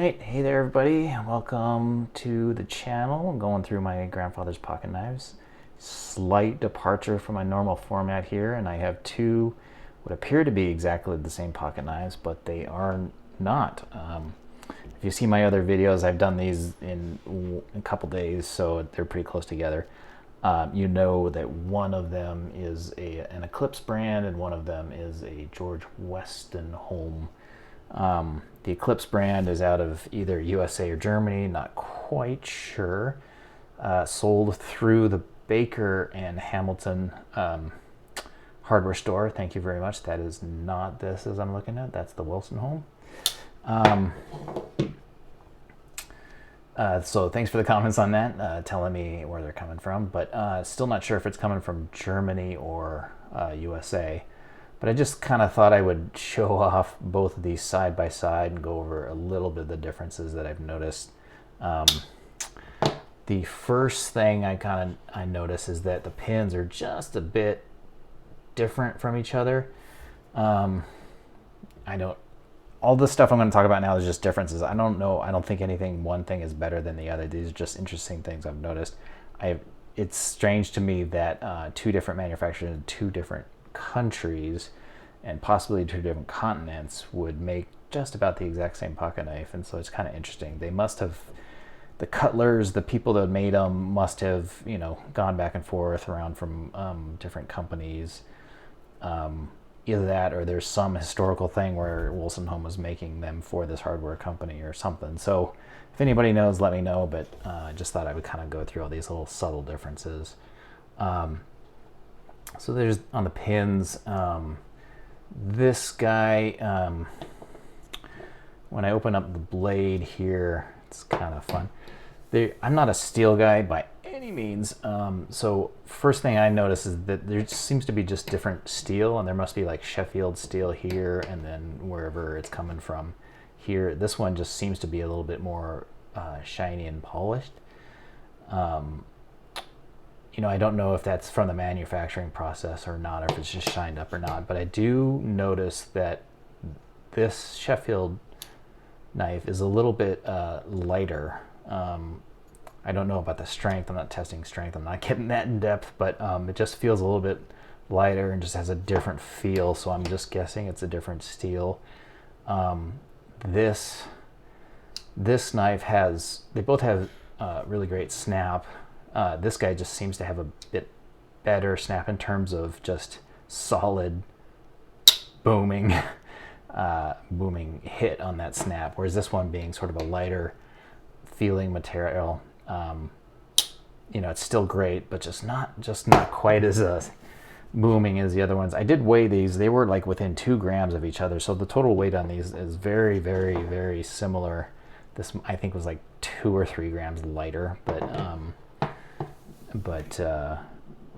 Alright, hey there everybody, welcome to the channel. I'm going through my grandfather's pocket knives. Slight departure from my normal format here, and I have two what appear to be exactly the same pocket knives, but they are not. If you see my other videos, I've done these in a couple days, so they're pretty close together. You know that one of them is an Eclipse brand and one of them is a George Wostenholm. The Eclipse brand is out of either USA or Germany, not quite sure. Sold through the Baker and Hamilton hardware store. Thank you very much. That is not this as I'm looking at. That's the Wostenholm. So thanks for the comments on that, telling me where they're coming from, but still not sure if it's coming from Germany or USA. But I just kind of thought I would show off both of these side by side and go over a little bit of the differences that I've noticed. The first thing I notice is that the pins are just a bit different from each other. All the stuff I'm going to talk about now is just differences. I don't know. I don't think one thing is better than the other. These are just interesting things I've noticed. It's strange to me that two different manufacturers in two different countries and possibly two different continents would make just about the exact same pocket knife, and so it's kind of interesting. They must have, the cutlers, the people that made them must have, gone back and forth around from different companies. Either that or there's some historical thing where Wostenholm was making them for this hardware company or something. So if anybody knows, let me know, but I just thought I would kind of go through all these little subtle differences. So there's on the pins, this guy, when I open up the blade here, it's kind of fun. I'm not a steel guy by any means, so first thing I notice is that there seems to be just different steel, and there must be like Sheffield steel here and then wherever it's coming from here. This one just seems to be a little bit more shiny and polished. I don't know if that's from the manufacturing process or not, or if it's just shined up or not, but I do notice that this Sheffield knife is a little bit lighter. I don't know about the strength. I'm not testing strength. I'm not getting that in depth, but it just feels a little bit lighter and just has a different feel, so I'm just guessing it's a different steel. This knife they both have really great snap. This guy just seems to have a bit better snap in terms of just solid booming hit on that snap, whereas this one being sort of a lighter feeling material. It's still great, but just not quite as booming as the other ones. I did weigh these. They were like within 2 grams of each other, so the total weight on these is very, very, very similar. This I think was like 2 or 3 grams lighter, but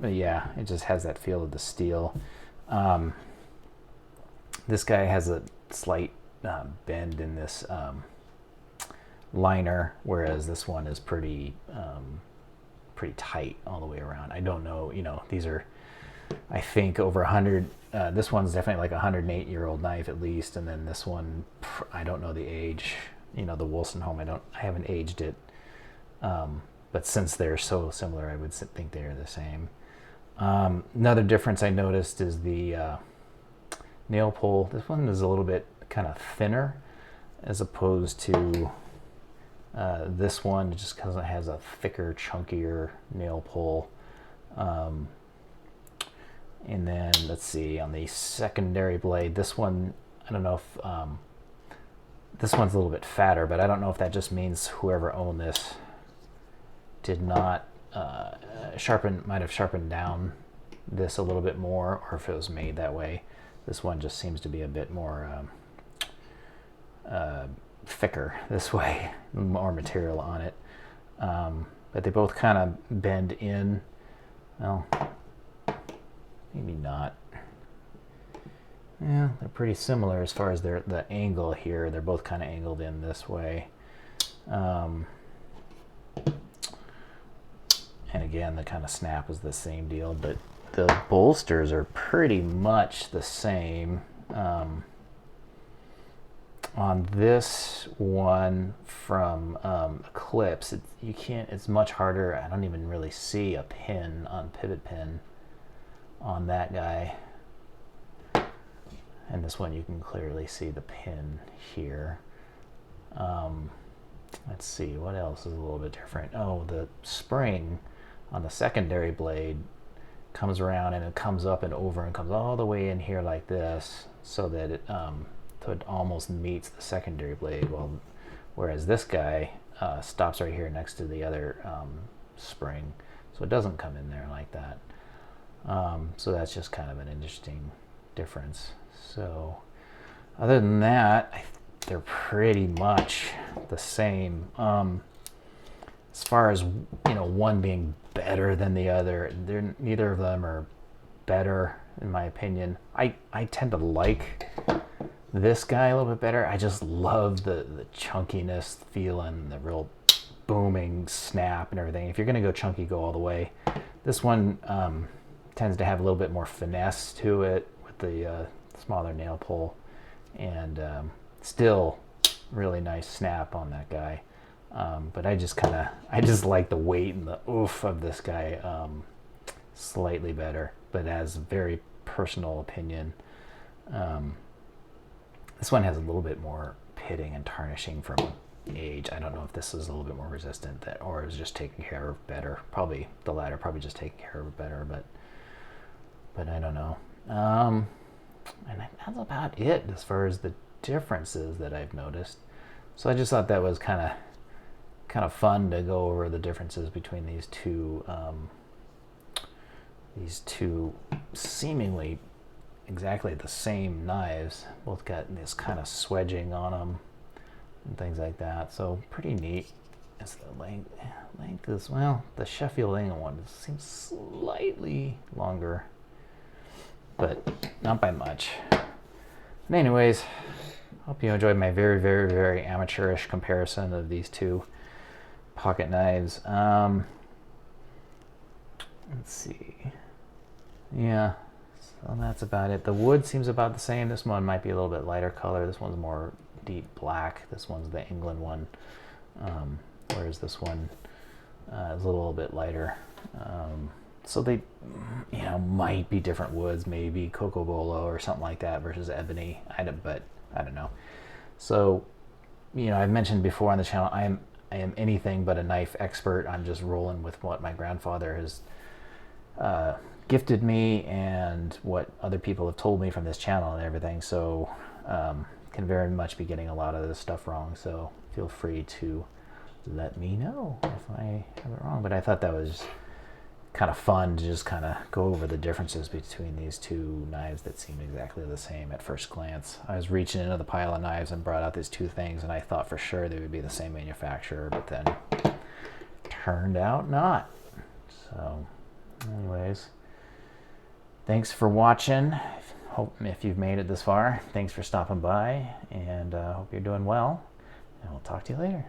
yeah, it just has that feel of the steel. This guy has a slight bend in this liner, whereas this one is pretty tight all the way around. I don't know, these are, I think, over 100. This one's definitely like a 108-year-old knife at least, and then this one, I don't know the age. The Wostenholm, I haven't aged it. But since they're so similar, I would think they're the same. Another difference I noticed is the nail pull. This one is a little bit kind of thinner as opposed to this one, just because it has a thicker, chunkier nail pull. And then let's see, on the secondary blade, this one, I don't know if this one's a little bit fatter, but I don't know if that just means whoever owned this did not might have sharpened down this a little bit more, or if it was made that way. This one just seems to be a bit more thicker this way, more material on it. But they both kind of bend in. Well, maybe not. Yeah, they're pretty similar as far as the angle here. They're both kind of angled in this way. And again, the kind of snap is the same deal, but the bolsters are pretty much the same. On this one from Eclipse, you can't. It's much harder. I don't even really see a pin on pivot pin on that guy. And this one you can clearly see the pin here. Let's see, what else is a little bit different? Oh, the spring on the secondary blade comes around and it comes up and over and comes all the way in here like this, so that it almost meets the secondary blade. Well, whereas this guy stops right here next to the other spring, so it doesn't come in there like that. So that's just kind of an interesting difference. So other than that, they're pretty much the same. As far as, you know, one being better than the other, neither of them are better in my opinion. I tend to like this guy a little bit better. I just love the chunkiness feeling, the real booming snap and everything. If you're gonna go chunky, go all the way. This one tends to have a little bit more finesse to it with the smaller nail pull, and still really nice snap on that guy. But I just like the weight and the oof of this guy slightly better, but as a very personal opinion. This one has a little bit more pitting and tarnishing from age. I don't know if this is a little bit more resistant or is just taken care of better. Probably the latter, probably just taken care of better, but I don't know. And that's about it as far as the differences that I've noticed. So I just thought that was kind of fun to go over the differences between these two seemingly exactly the same knives. Both got this kind of swedging on them and things like that. So pretty neat. As the length is, well, the Sheffield England one seems slightly longer, but not by much. And anyways, hope you enjoyed my very, very, very amateurish comparison of these two pocket knives. Let's see. Yeah, so that's about it. The wood seems about the same. This one might be a little bit lighter color. This one's more deep black. This one's the England one, whereas this one is a little bit lighter. So they, you know, might be different woods, maybe cocobolo or something like that versus ebony. But I don't know. So, you know, I've mentioned before on the channel, I am anything but a knife expert. I'm just rolling with what my grandfather has gifted me and what other people have told me from this channel and everything. So can very much be getting a lot of this stuff wrong. So feel free to let me know if I have it wrong. But I thought that was kind of fun to just kind of go over the differences between these two knives that seemed exactly the same at first glance. I was reaching into the pile of knives and brought out these two things, and I thought for sure they would be the same manufacturer, but then turned out not. So anyways, thanks for watching. Hope if you've made it this far, thanks for stopping by, and hope you're doing well, and we'll talk to you later.